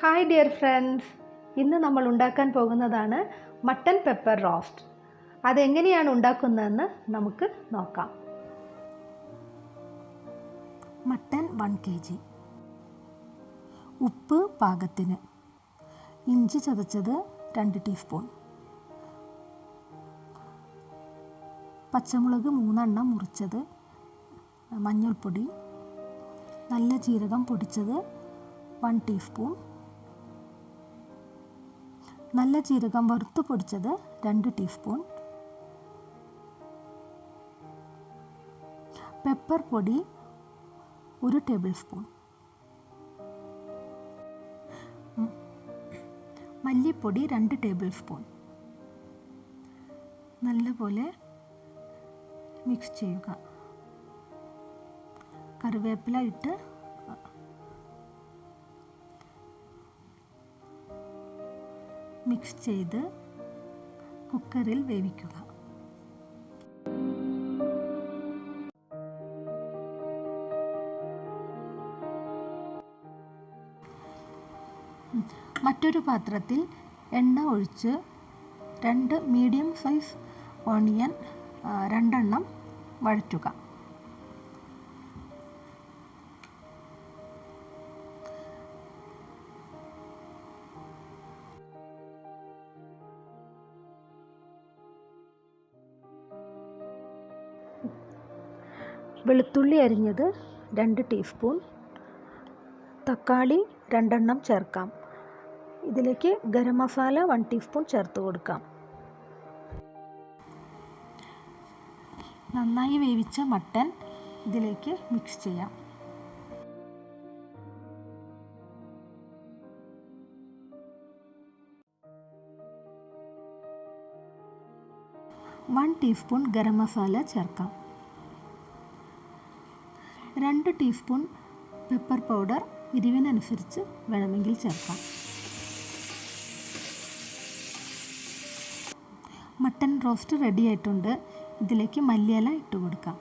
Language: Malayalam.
ഹായ് ഡിയർ ഫ്രണ്ട്സ്, ഇന്ന് നമ്മൾ ഉണ്ടാക്കാൻ പോകുന്നതാണ് മട്ടൻ പെപ്പർ റോസ്റ്റ്. അതെങ്ങനെയാണ് ഉണ്ടാക്കുന്നതെന്ന് നമുക്ക് നോക്കാം. മട്ടൻ 1 kg, ഉപ്പ് പാകത്തിന്, ഇഞ്ചി ചതച്ചത് 2 ടീസ്പൂൺ, പച്ചമുളക് 3 എണ്ണം മുറിച്ചത്, മഞ്ഞൾപ്പൊടി, നല്ല ജീരകം പൊടിച്ചത് 1 ടീസ്പൂൺ, നല്ല ജീരകം വറുത്ത് പൊടിച്ചത് 2 ടീസ്പൂൺ, പെപ്പർ പൊടി 1 ടേബിൾ സ്പൂൺ, മല്ലിപ്പൊടി 2 ടേബിൾ സ്പൂൺ. നല്ലപോലെ മിക്സ് ചെയ്യുക. കറിവേപ്പില ഇട്ട് മിക്സ് ചെയ്ത് കുക്കറിൽ വേവിക്കുക. മറ്റൊരു പാത്രത്തിൽ എണ്ണ ഒഴിച്ച് 2 മീഡിയം സൈസ് ഓണിയൻ 2 എണ്ണം വഴറ്റുക. വെളുത്തുള്ളി അരിഞ്ഞത് 2 ടീസ്പൂൺ, തക്കാളി 2 എണ്ണം ചേർക്കാം. ഇതിലേക്ക് ഗരം മസാല 1 ടീസ്പൂൺ ചേർത്ത് കൊടുക്കാം. നന്നായി വേവിച്ച മട്ടൻ ഇതിലേക്ക് മിക്സ് ചെയ്യാം. വൺ ടീസ്പൂൺ ഗരം മസാല ചേർക്കാം. 2 ടീസ്പൂൺ പെപ്പർ പൗഡർ എരിവിനനുസരിച്ച് വേണമെങ്കിൽ ചേർക്കാം. മട്ടൻ റോസ്റ്റ് റെഡി ആയിട്ടുണ്ട്. ഇതിലേക്ക് മല്ലിയില ഇട്ട് കൊടുക്കാം.